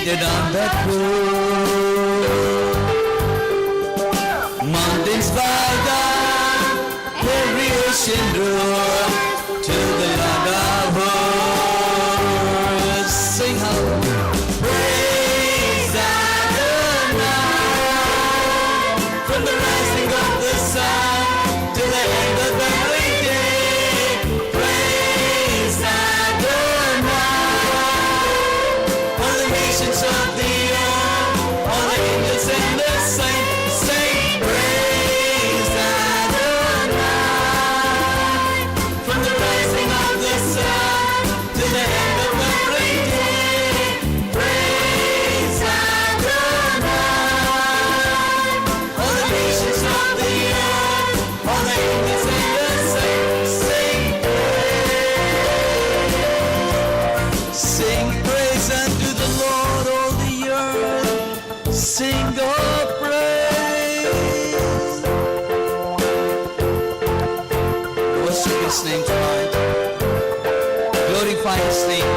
seated on that throne. Mountains bow down, every ocean roar to the Lord of hosts. Sing how, praise Adonai, from the rising of the sun to the end of every day. Praise Adonai, all the nations of the earth, all the angels and the saints sing praise Adonai, from the rising of the sun to the end of every day. Praise Adonai, all the nations of the earth, all the angels and the saints sing praise. Sing praise unto the Lord, all the earth. Sing oh praise. Worship His name tonight. Glorify His name.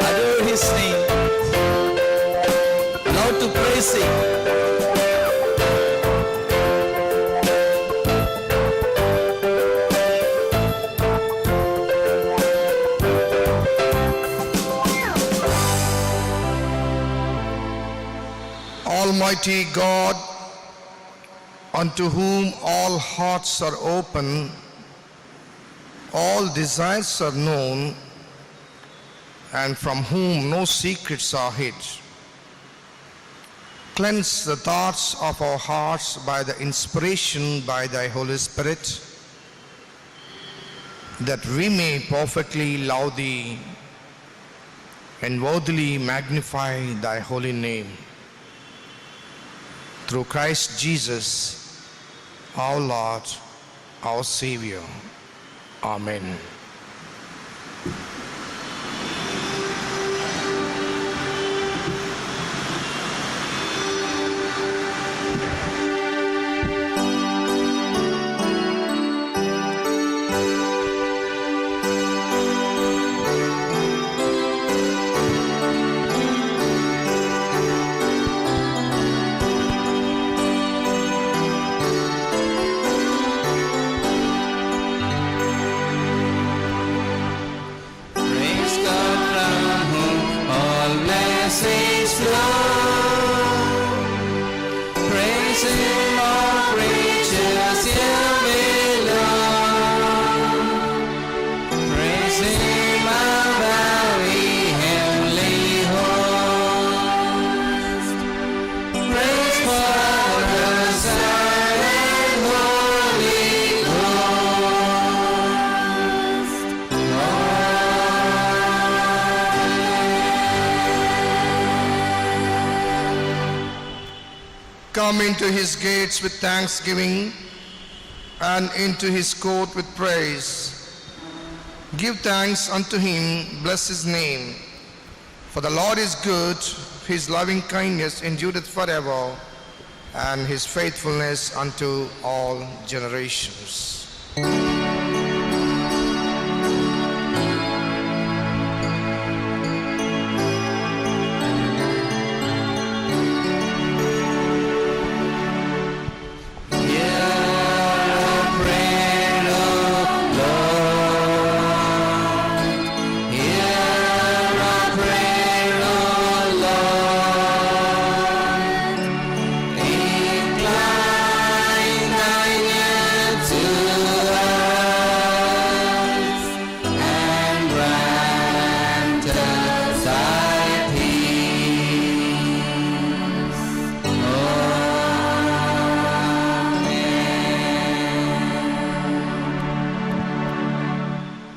Adore His name. Love to praise Him. Almighty God, unto whom all hearts are open, all desires are known, and from whom no secrets are hid. Cleanse the thoughts of our hearts by the inspiration by thy Holy Spirit, that we may perfectly love thee and worthily magnify thy holy name. Through Christ Jesus, our Lord, our Savior. Amen. Praise God from whom all blessings flow. Praise Him, all creatures here below. Praise Him, our very heavenly host. Praise Father, Son, and Holy Ghost. Come into his gates with thanksgiving and into his court with praise. Give thanks unto him, bless his name. For the Lord is good, his loving kindness endureth forever, and his faithfulness unto all generations.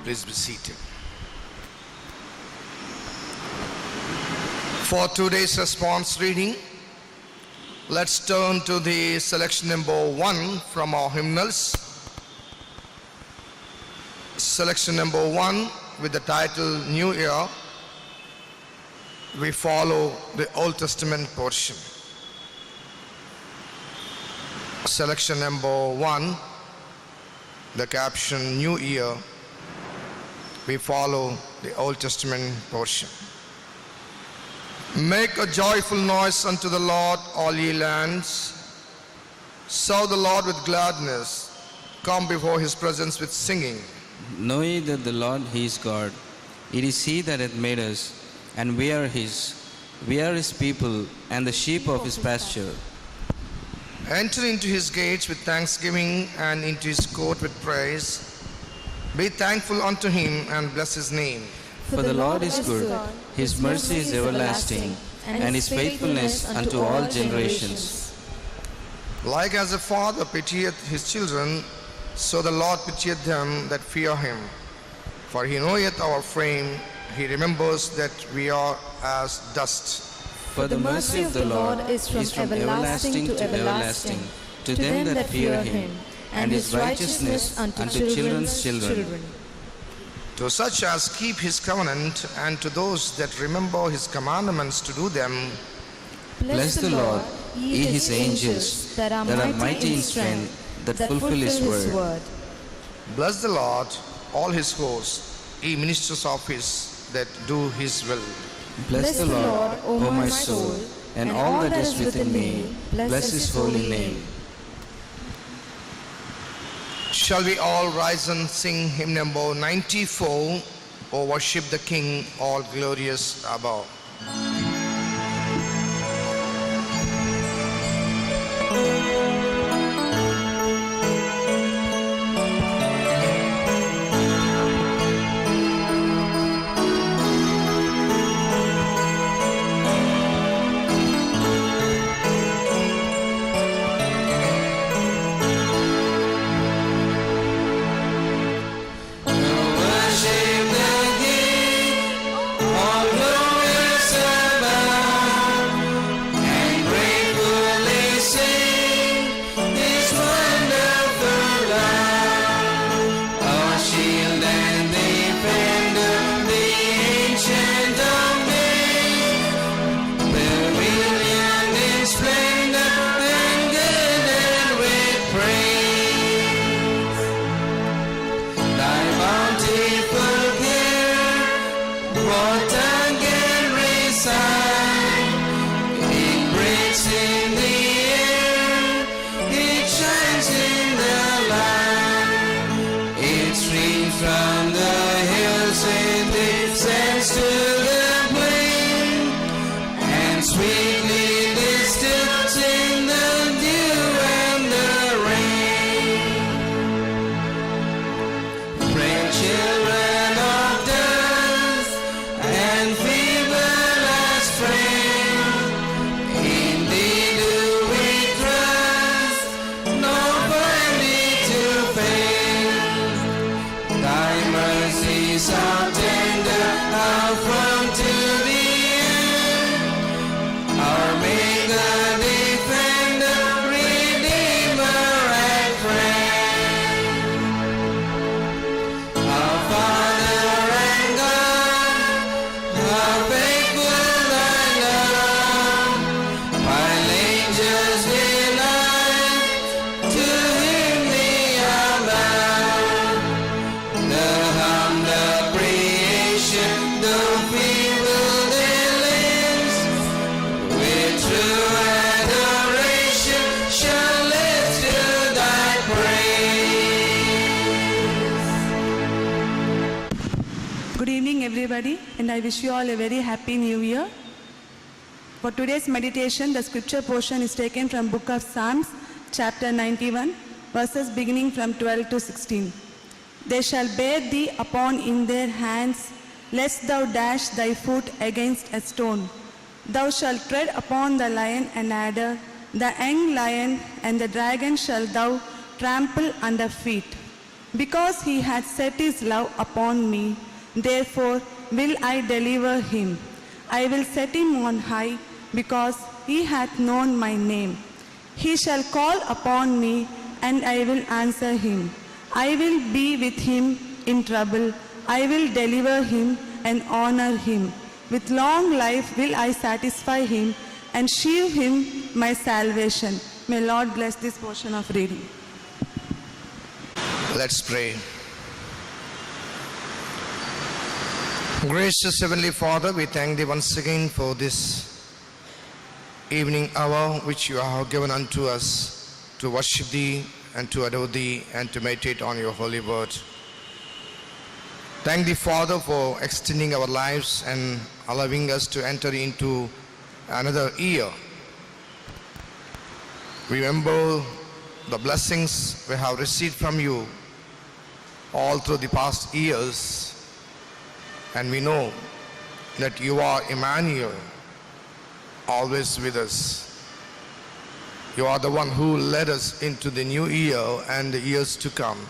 Please be seated. For today's response reading, let's turn to the selection number 1 from our hymnals. Selection number 1 with the title New Year. We follow the Old Testament portion. Selection number 1, the caption New Year. We follow the Old Testament portion. Make a joyful noise unto the Lord, all ye lands. Serve the Lord with gladness. Come before his presence with singing. Know ye that the Lord he is God. It is he that hath made us, and we are his. We are his people, and the sheep of his pasture. Enter into his gates with thanksgiving and into his court with praise. Be thankful unto him and bless his name. For the Lord is good, his mercy is everlasting, and his faithfulness unto all generations. Like as a father pitieth his children, so the Lord pitieth them that fear him. For he knoweth our frame, he remembers that we are as dust. For the mercy of the Lord is from everlasting to everlasting, to them that fear him, and his righteousness unto children's children. To such as keep his covenant, and to those that remember his commandments to do them, Bless the Lord, ye his angels, that are mighty in strength, that fulfill his word. bless the Lord, all his hosts, ye ministers of his that do his will. Bless the Lord, O my soul, and all that is within me. Bless his holy name. Shall we all rise and sing hymn number 94, O worship the King, all glorious above. Worship the King, all glorious above, and gratefully sing His wonderful love. Our shield and defender, the ancient of days, brilliant in splendor and girded with praise. Thy bountiful care, what again reside? It breaks in the air, it shines in the light. It streams from the hills, it descends to the plain, and sweetly distills in the dew and the rain. Brave children of dust, and feeble as frail, indeed do we trust, nor find thee to fail. Thy mercies are tender, are firm to the end. Our Maker, Defender, Redeemer, and Friend. Our Father and God, how faithful thy love, while angels delight to him thee are bound. The humble creation, though feeble their limbs, with true adoration shall lift to thy praise. Good evening, everybody, and I wish you all a very happy new year. For today's meditation, the scripture portion is taken from Book of Psalms, chapter 91, verses beginning from 12 to 16. They shall bear thee upon in their hands, lest thou dash thy foot against a stone. Thou shalt tread upon the lion and adder, the young lion and the dragon shalt thou trample under feet. Because he hath set his love upon me, therefore will I deliver him. I will set him on high, because he hath known my name. He shall call upon me, and I will answer him. I will be with him in trouble. I will deliver him and honor him. With long life will I satisfy him and shew him my salvation. May Lord bless this portion of reading. Let's pray. Gracious Heavenly Father, we thank Thee once again for this evening hour which You have given unto us to worship Thee and to adore Thee and to meditate on Your holy word. Thank Thee, Father, for extending our lives and allowing us to enter into another year. Remember the blessings we have received from You all through the past years. And we know that You are Emmanuel, always with us. You are the one who led us into the new year and the years to come.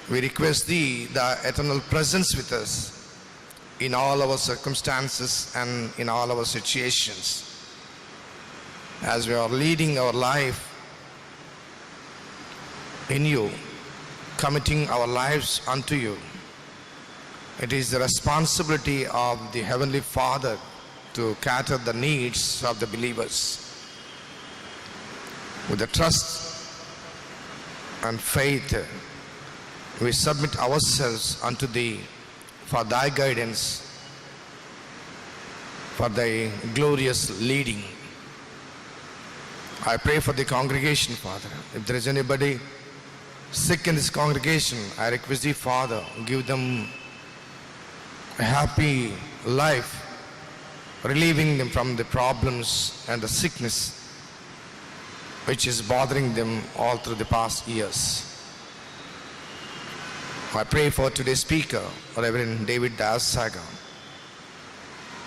We request Thee, the eternal presence with us in all our circumstances and in all our situations. As we are leading our life in You, committing our lives unto You, it is the responsibility of the Heavenly Father to cater the needs of the believers. With the trust and faith, we submit ourselves unto Thee for Thy guidance, for Thy glorious leading. I pray for the congregation, Father. If there is anybody sick in this congregation, I request Thee, Father, give them a happy life, relieving them from the problems and the sickness which is bothering them all through the past years. I pray for today's speaker, Reverend David Dasaga.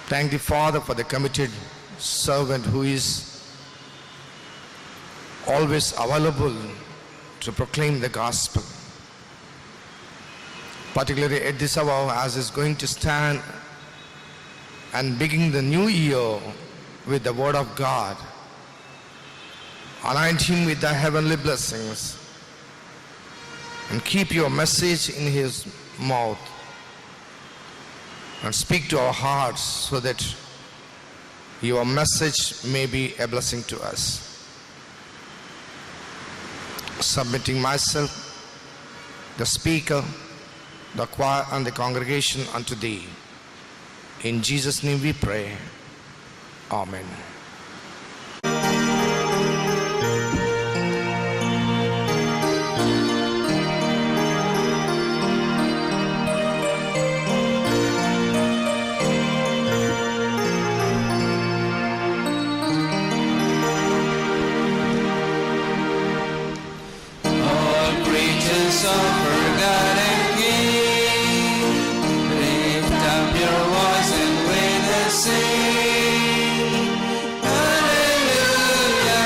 Thank the Father for the committed servant who is always available to proclaim the gospel. Particularly at this hour, as is going to stand and begin the new year with the word of God. Anoint him with the heavenly blessings and keep Your message in his mouth and speak to our hearts so that Your message may be a blessing to us. Submitting myself, the speaker, the choir and the congregation unto Thee. In Jesus' name we pray. Amen. All creatures offer God and King. Lift up your voice and with us sing. Hallelujah,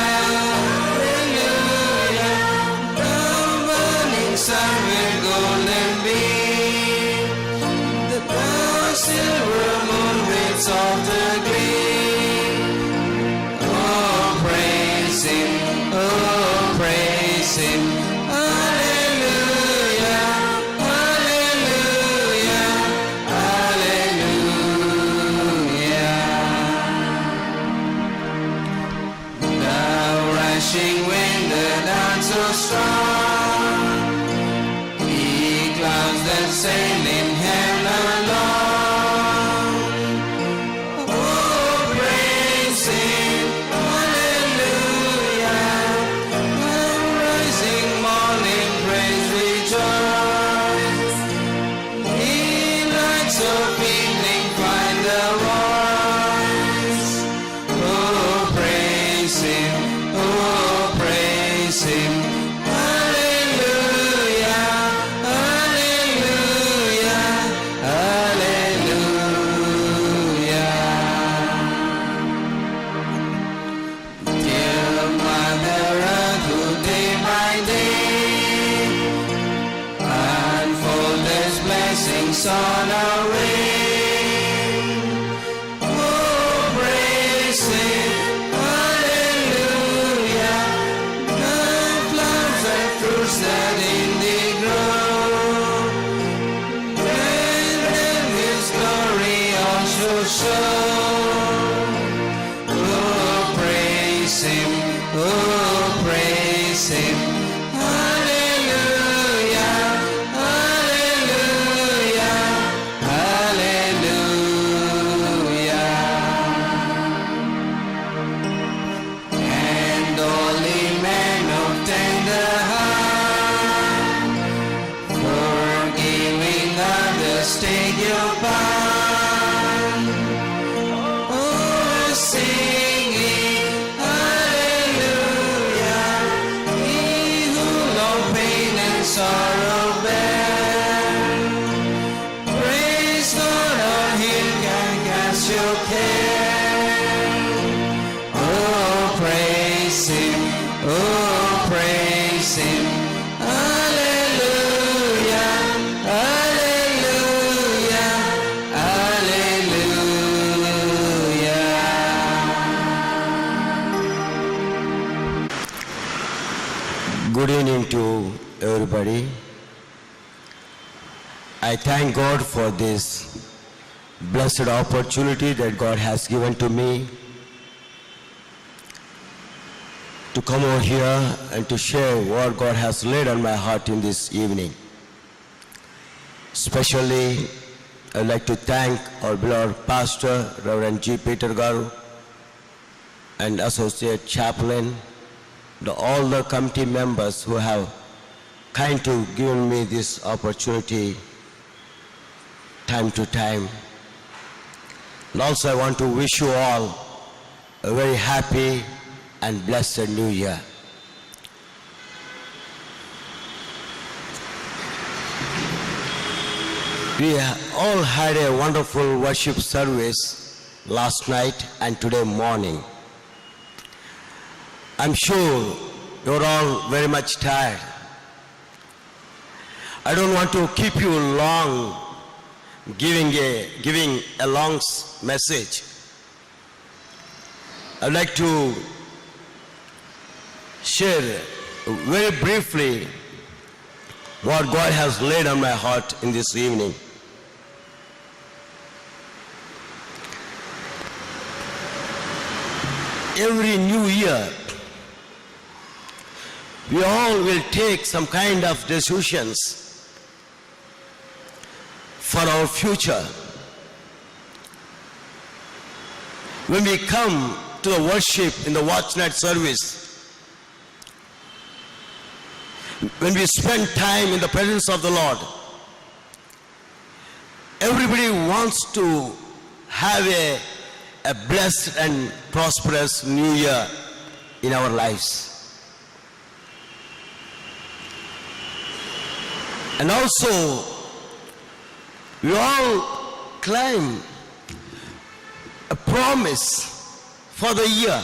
hallelujah. The burning sun with golden beam. The pale silver moon with softer gleam. Oh, praise Him, oh, praise Him. So strong, He clouds that sail in heaven alone. Oh, praise Him, hallelujah. The rising morning praise rejoice. In lights of evening find the voice. Oh, praise Him, oh, praise Him. On our way. Oh, praise Him, hallelujah. The flowers and fruits that in thee grow, and His glory also show. Oh, praise Him, oh, praise Him. Hallelujah, hallelujah, hallelujah. praise Him. Hallelujah, hallelujah, hallelujah. Good evening to everybody. I thank God for this blessed opportunity that God has given to me to come over here and to share what God has laid on my heart in this evening. Especially, I'd like to thank our beloved Pastor, Reverend G. Peter Garu, and Associate Chaplain, all the committee members who have kind to given me this opportunity time to time. And also I want to wish you all a very happy and blessed New Year. We all had a wonderful worship service last night and today morning. I'm sure you're all very much tired. I don't want to keep you long giving a long message. I'd like to share very briefly what God has laid on my heart in this evening. Every new year, we all will take some kind of decisions for our future. When we come to the worship in the watch night service, when we spend time in the presence of the Lord, everybody wants to have a blessed and prosperous new year in our lives. And also, we all claim a promise for the year,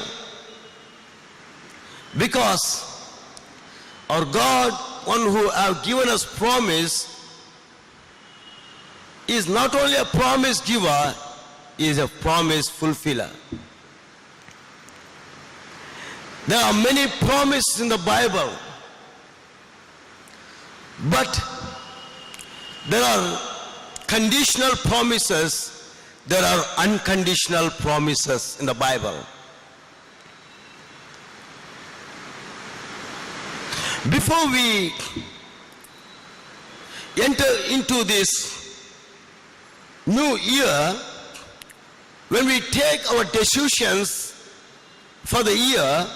because our God, one who have given us promise, is not only a promise giver, he is a promise fulfiller. There are many promises in the Bible, but there are conditional promises, there are unconditional promises in the Bible. Before we enter into this new year, when we take our decisions for the year,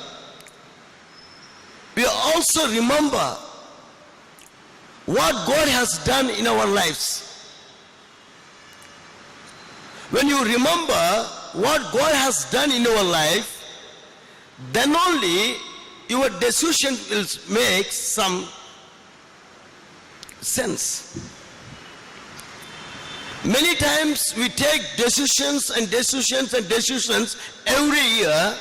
we also remember what God has done in our lives. When you remember what God has done in your life, then only your decision will make some sense. Many times we take decisions and decisions and decisions every year,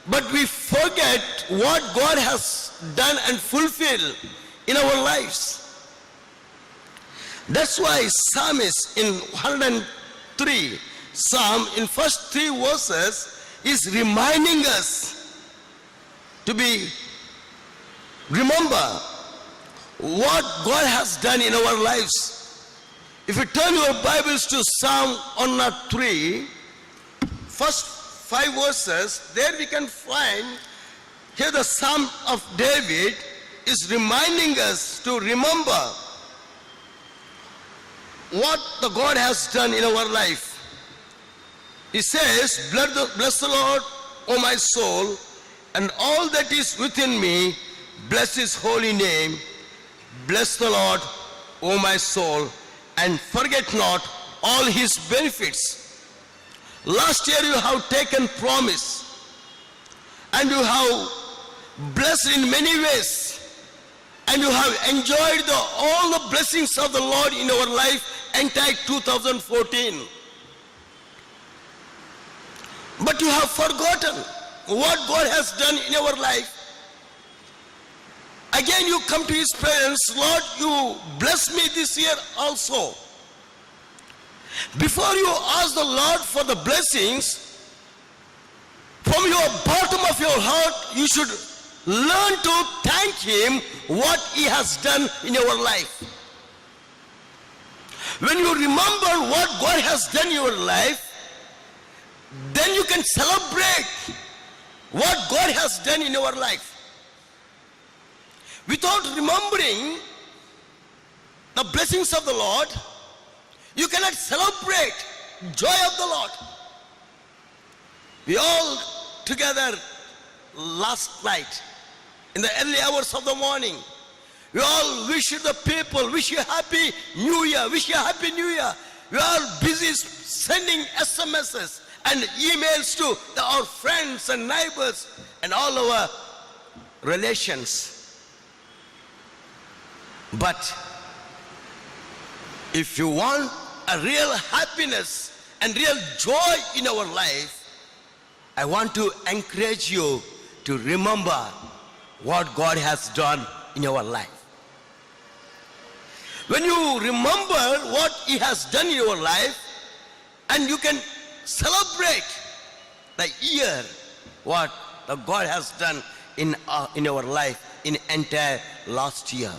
but we forget what God has done and fulfilled in our lives. That's why Psalmist in 103 Psalm, in first 3 verses, is reminding us to remember what God has done in our lives. If you turn your Bibles to Psalm 103, first 5 verses, there we can find here the Psalm of David is reminding us to remember what the God has done in our life. He says, bless the Lord, O my soul, and all that is within me, bless his holy name. Bless the Lord, O my soul, and forget not all his benefits. Last year you have taken promise, and you have blessed in many ways, and you have enjoyed all the blessings of the Lord in our life entire 2014. But you have forgotten what God has done in our life. Again you come to his presence, Lord, you bless me this year also. Before you ask the Lord for the blessings, from your bottom of your heart, you should learn to thank him what he has done in your life. When you remember what God has done in your life, then you can celebrate what God has done in your life. Without remembering the blessings of the Lord, you cannot celebrate joy of the Lord. We all together last night, in the early hours of the morning, we all wish the people, wish you happy new year, wish you happy new year. We are busy sending SMSs and emails to our friends and neighbors and all our relations. But if you want a real happiness and real joy in our life, I want to encourage you to remember what God has done in your life. When you remember what he has done in your life, and you can celebrate the year what God has done in our life in entire last year.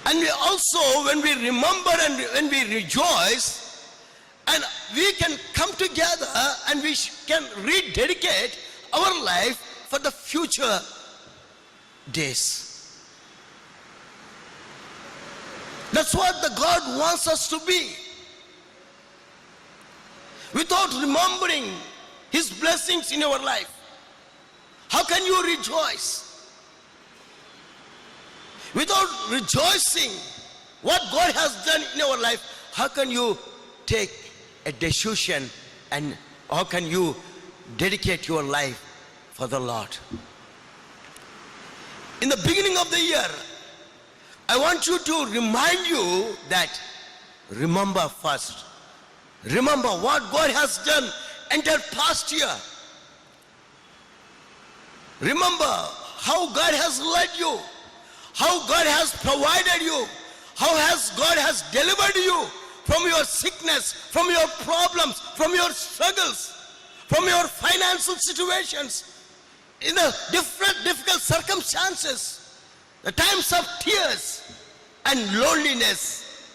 And we also, when we remember and when we rejoice, and we can come together and we can rededicate our life for the future days. That's what the God wants us to be. Without remembering his blessings in our life, how can you rejoice? Without rejoicing what God has done in our life, how can you take a decision and how can you dedicate your life for the Lord? In the beginning of the year, I want you to remind you that remember first. Remember what God has done entire past year. Remember how God has led you, how God has provided you, how God has delivered you from your sickness, from your problems, from your struggles, from your financial situations, in the difficult circumstances, the times of tears and loneliness.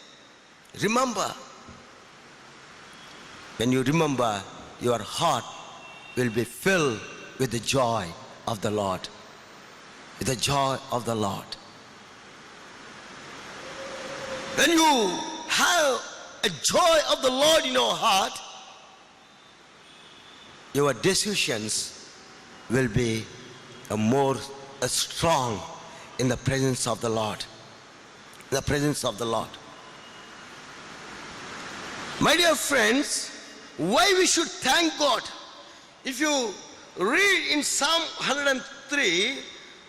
Remember. When you remember, your heart will be filled with the joy of the Lord. With the joy of the Lord. When you have a joy of the Lord in your heart, your decisions will be more strong in the presence of the Lord. The presence of the Lord. My dear friends, why we should thank God? If you read in Psalm 103,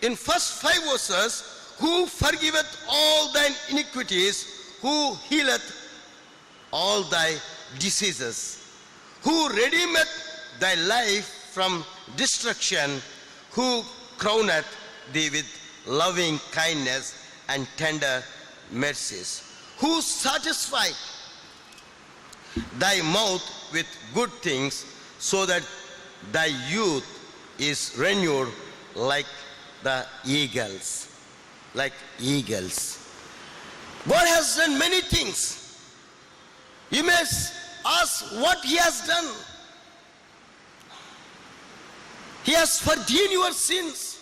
in first 5 verses, who forgiveth all thine iniquities, who healeth all thy diseases, who redeemeth thy life from destruction, who crowneth thee with loving kindness and tender mercies, who satisfied thy mouth with good things, so that thy youth is renewed like the eagles. Like eagles. God has done many things. You may ask what he has done. He has forgiven your sins.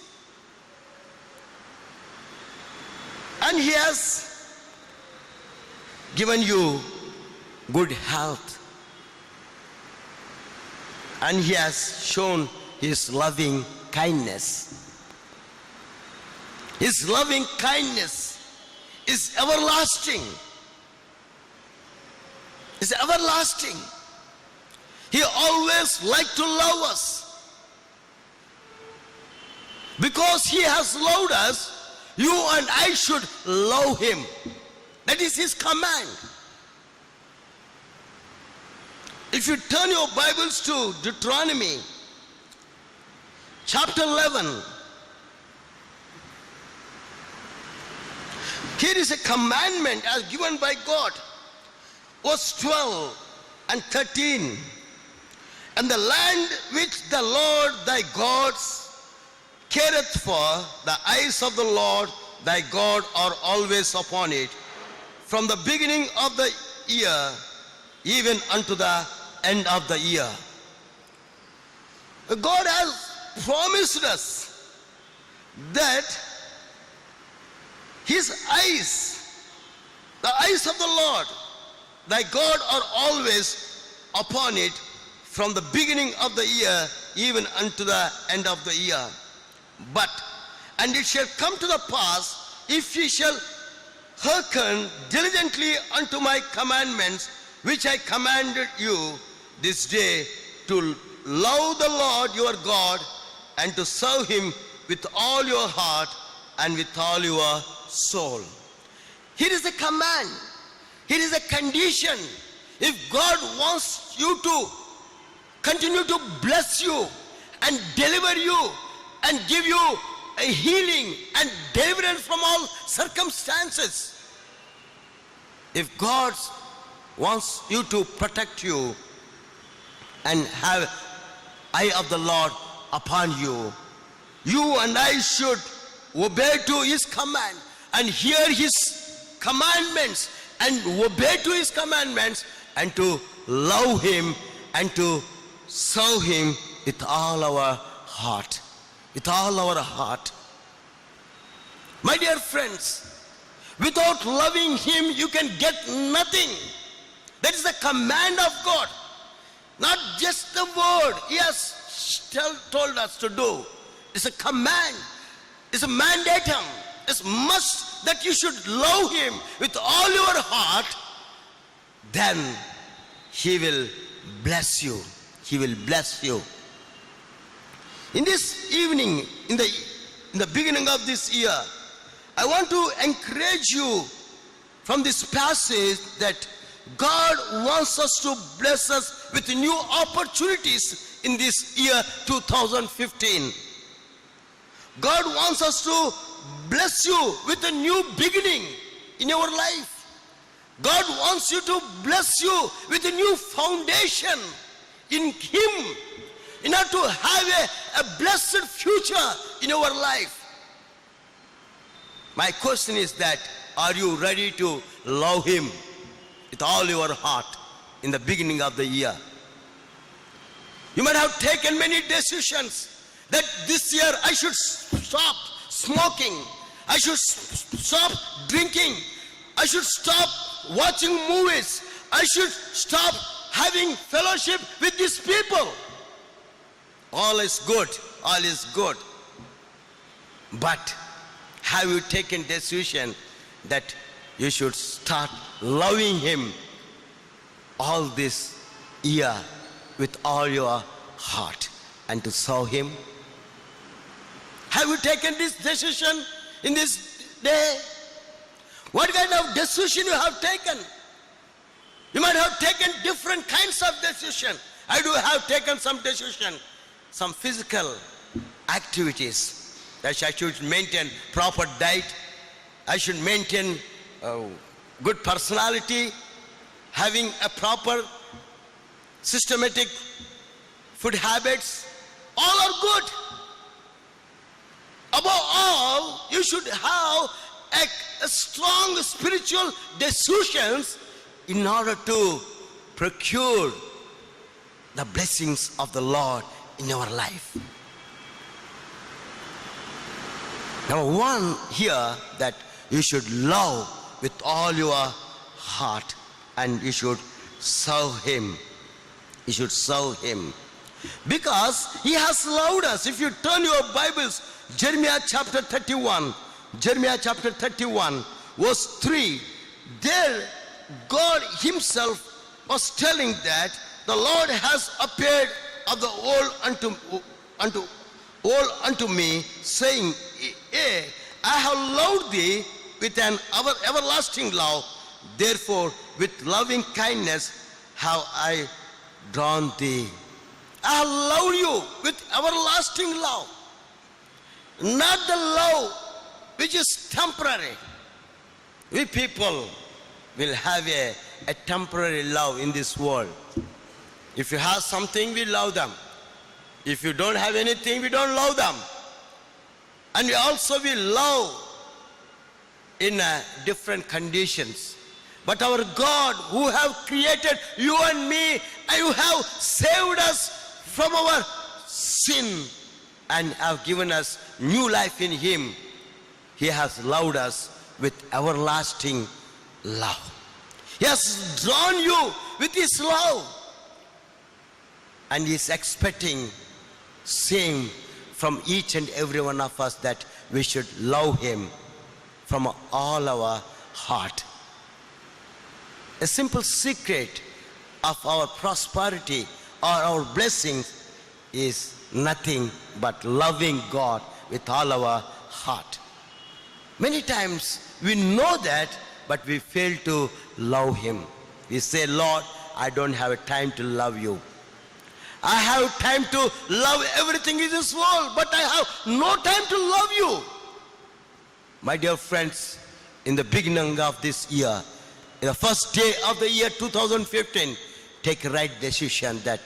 And he has given you good health. And he has shown his loving kindness. His loving kindness is everlasting. Is everlasting. He always likes to love us. Because he has loved us, you and I should love him. That is his command. If you turn your Bibles to Deuteronomy chapter 11, Here is a commandment as given by God. Verse 12 and 13. And the land which the Lord thy God careth for, the eyes of the Lord thy God are always upon it, from the beginning of the year even unto the end of the year. God has promised us that His eyes, the eyes of the Lord, thy God are always upon it from the beginning of the year even unto the end of the year. But, and it shall come to the pass, if ye shall hearken diligently unto my commandments, which I commanded you this day, to love the Lord your God and to serve Him with all your heart and with all your soul. Here is a command. Here is a condition. If God wants you to continue to bless you and deliver you and give you a healing and deliverance from all circumstances, if God wants you to protect you and have eye of the Lord upon you, you and I should obey to His command and hear His commandments and obey to His commandments and to love Him and to serve Him with all our heart. With all our heart. My dear friends, without loving Him you can get nothing. That is the command of God. Not just the word He has told us to do. It's a command. It's a mandatum. It's must that you should love Him with all your heart. Then He will bless you. He will bless you. In this evening, in the beginning of this year, I want to encourage you from this passage that God wants us to bless us with new opportunities in this year 2015. God wants us to bless you with a new beginning in your life. God wants you to bless you with a new foundation in Him in order to have a blessed future in your life. My question is that, are you ready to love Him with all your heart in the beginning of the year? You might have taken many decisions that this year I should stop smoking, I should stop drinking, I should stop watching movies, I should stop having fellowship with these people. All is good, all is good. But have you taken decision that you should start loving Him all this year with all your heart and to serve Him? Have you taken this decision in this day? What kind of decision you have taken? You might have taken different kinds of decision. I do have taken some decision, some physical activities. That I should maintain proper diet. I should maintain good personality, having a proper systematic food habits. All are good. Above all, you should have a strong spiritual decisions in order to procure the blessings of the Lord in your life. Number one here, that you should love with all your heart and you should serve Him. You should serve Him. Because He has loved us. If you turn your Bibles, Jeremiah chapter 31, verse 3, there God Himself was telling that the Lord has appeared of the old unto me, saying, I have loved thee with an everlasting love, therefore with loving kindness have I drawn thee. I have loved you with everlasting love, not the love which is temporary, We people will have a temporary love in this world. If you have something, we love them. If you don't have anything, we don't love them. And we also will love in different conditions. But our God, who have created you and me, and who have saved us from our sin and have given us new life in Him, He has loved us with everlasting love. He has drawn you with His love. And He is expecting same from each and every one of us, that we should love Him from all our heart. A simple secret of our prosperity or our blessings is nothing but loving God with all our heart. Many times we know that, but we fail to love Him. We say, Lord, I don't have a time to love you. I have time to love everything in this world, but I have no time to love you. My dear friends, in the beginning of this year, in the first day of the year 2015, take a right decision that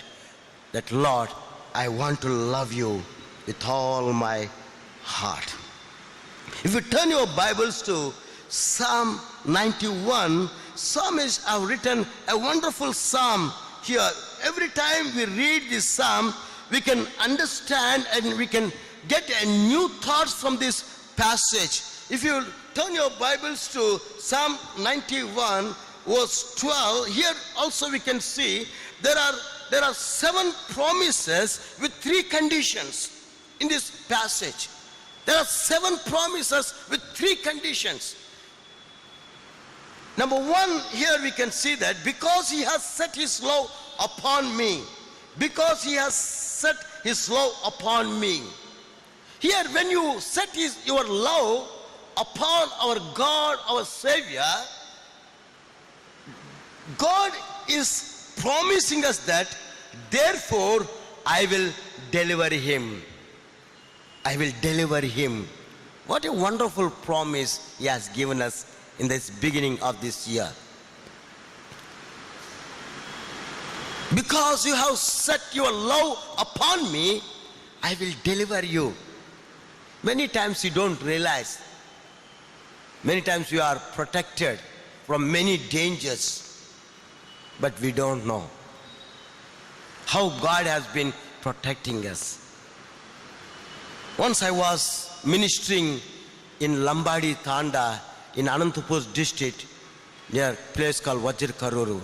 Lord, I want to love you with all my heart. If you turn your Bibles to Psalm 91, psalmists have written a wonderful psalm here. Every time we read this psalm, we can understand and we can get a new thoughts from this passage. If you turn your Bibles to Psalm 91 verse 12, here also we can see there are 7 promises with 3 conditions in this passage. There are 7 promises with 3 conditions. Number 1, here we can see that because He has set His love upon me. Because He has set His love upon me. Here when you set your love upon our God, our Savior, God is promising us that, therefore I will deliver him. I will deliver him. What a wonderful promise He has given us in this beginning of this year. Because you have set your love upon me, I will deliver you. Many times you don't realize. Many times you are protected from many dangers, but we don't know how God has been protecting us. Once I was ministering in Lambadi Thanda in Anantapur district, near a place called Vajir Karuru.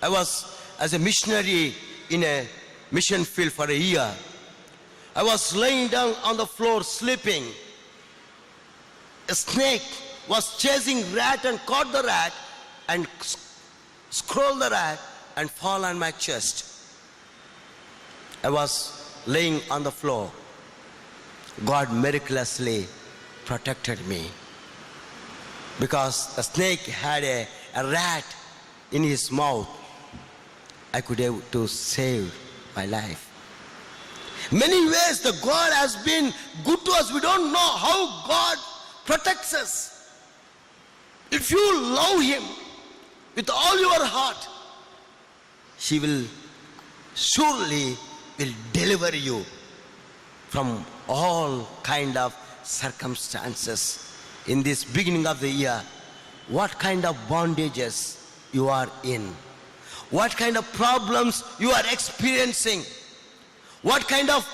I was as a missionary in a mission field for a year. I was laying down on the floor sleeping. A snake was chasing rat and caught the rat and scrolled the rat and fall on my chest. I was laying on the floor. God miraculously protected me because the snake had a rat in his mouth. I could able to save my life. Many ways the God has been good to us. We don't know how God protects us. If you love him with all your heart, he will surely will deliver you from all kind of circumstances. In this beginning of the year, what kind of bondages you are in, what kind of problems you are experiencing, what kind of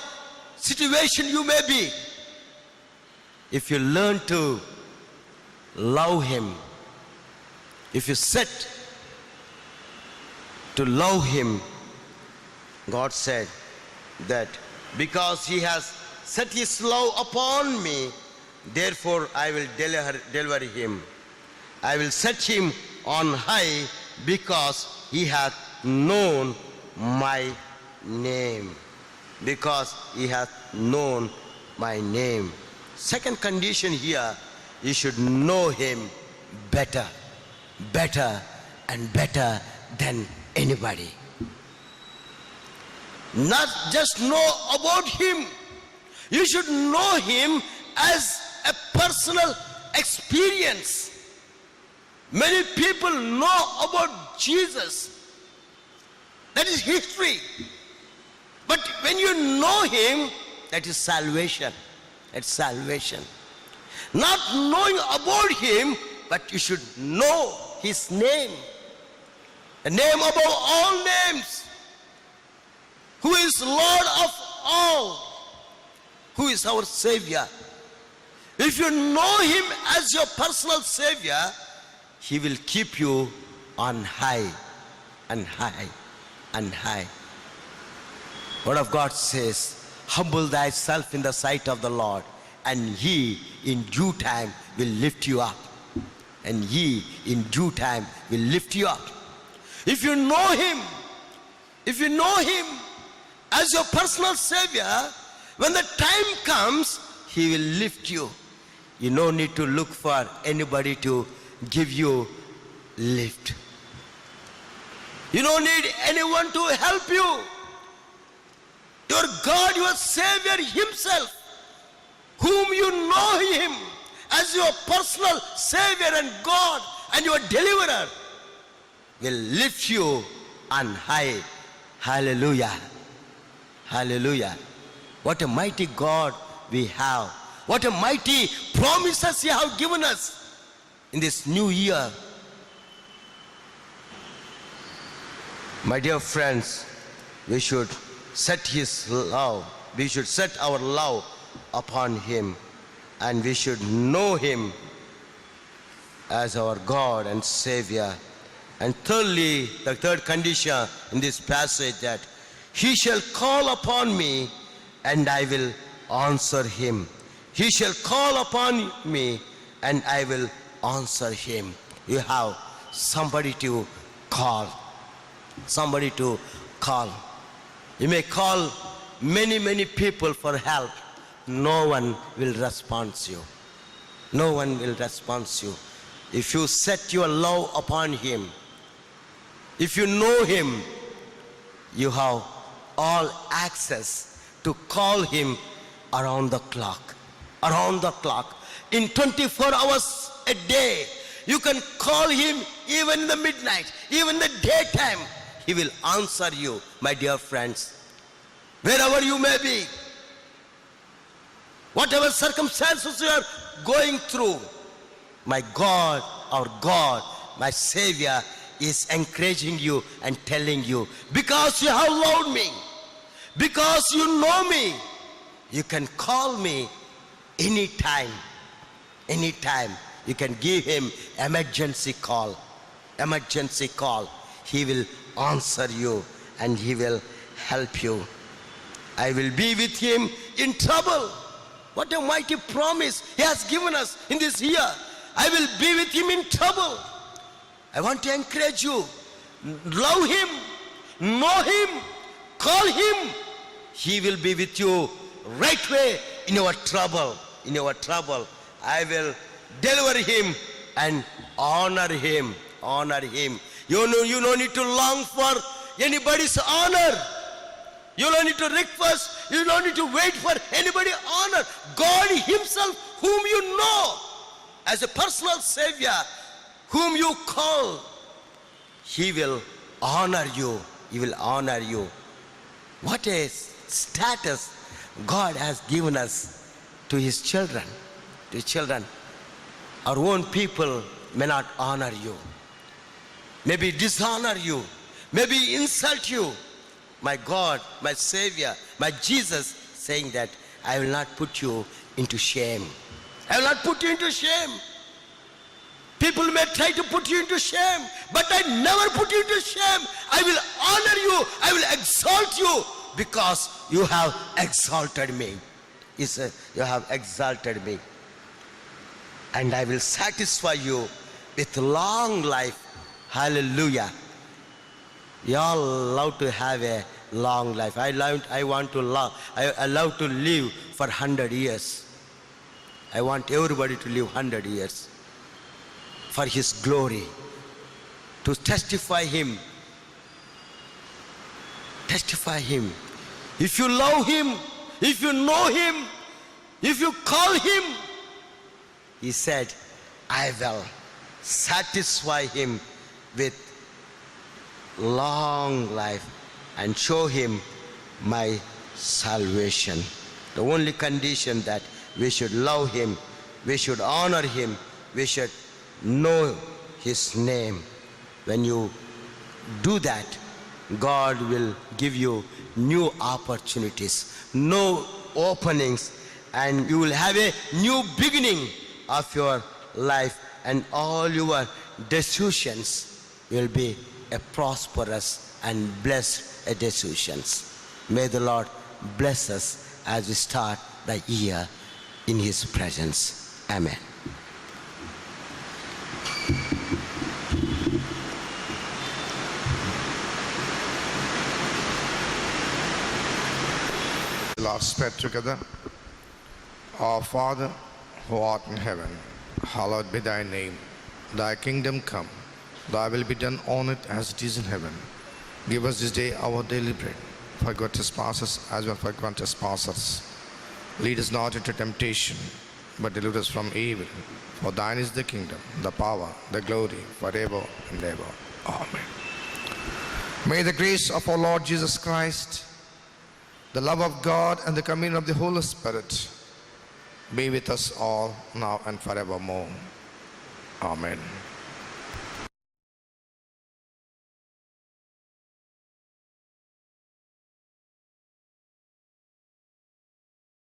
situation you may be, if you learn to love him, if you set to love him, God said that because he has set his love upon me, therefore I will deliver him. I will set him on high because he hath known my name. Because he hath known my name. Second condition here, you should know him better, better and better than anybody. Not just know about him, you should know him as a personal experience. Many people know about Jesus. That is history. But when you know him, that is salvation. That's salvation. Not knowing about him, but you should know his name. The name above all names. Who is Lord of all. Who is our Savior. If you know him as your personal Savior, he will keep you on high and high and high. Word of God says, humble thyself in the sight of the Lord, and he in due time will lift you up. And he in due time will lift you up. If you know him as your personal Savior, when the time comes, he will lift you. You don't need to look for anybody to give you lift. You don't need anyone to help you. Your God, your Savior himself, whom you know him as your personal Savior and God and your deliverer, will lift you on high. Hallelujah. Hallelujah. What a mighty God we have. What a mighty promises he has given us in this new year. My dear friends, we should set his love. We should set our love upon him, and we should know him as our God and Savior. And thirdly, the third condition in this passage, that he shall call upon me and I will answer him. He shall call upon me and I will answer him. You have somebody to call. Somebody to call. You may call many people for help. No one will respond to you. No one will respond to you. If you set your love upon him, if you know him, you have all access to call him around the clock. Around the clock. In 24 hours a day, you can call him even in the midnight, even in the daytime. He will answer you, my dear friends. Wherever you may be, whatever circumstances you are going through, my God, our God, my Savior is encouraging you and telling you, because you have loved me, because you know me, you can call me anytime. Anytime. You can give him emergency call. Emergency call. He will answer you and he will help you. I will be with him in trouble. What a mighty promise he has given us in this year. I will be with him in trouble. I want to encourage you. Love him. Know him. Call him. He will be with you right way in your trouble. In your trouble. I will deliver him and honor him. Honor him. You don't need to long for anybody's honor. You don't need to request. You don't need to wait for anybody's honor. God himself, whom you know as a personal Savior, whom you call, he will honor you. He will honor you. What a status God has given us to his children. To children. Our own people may not honor you. Maybe dishonor you. Maybe insult you. My God, my Savior, my Jesus saying that I will not put you into shame. I will not put you into shame. People may try to put you into shame, but I never put you into shame. I will honor you. I will exalt you because you have exalted me. He said, you have exalted me. And I will satisfy you with long life. Hallelujah. We all love to have a long life. I love to live for 100 years. I want everybody to live 100 years for his glory, to testify him. Testify him. If you love him, if you know him, if you call him, he said, I will satisfy him with long life and show him my salvation. The only condition that we should love him, we should honor him, we should know his name. When you do that, God will give you new opportunities, new openings, and you will have a new beginning of your life, and all your decisions will be a prosperous and blessed decisions. May the Lord bless us as we start the year in his presence. Amen. The Lord's Prayer together. Our Father, who art in heaven, hallowed be thy name. Thy kingdom come, thy will be done on earth as it is in heaven. Give us this day our daily bread. Forgive our trespasses as we forgive our trespassers. Lead us not into temptation, but deliver us from evil. For thine is the kingdom, the power, the glory, forever and ever. Amen. May the grace of our Lord Jesus Christ, the love of God, and the communion of the Holy Spirit be with us all now and forevermore. Amen.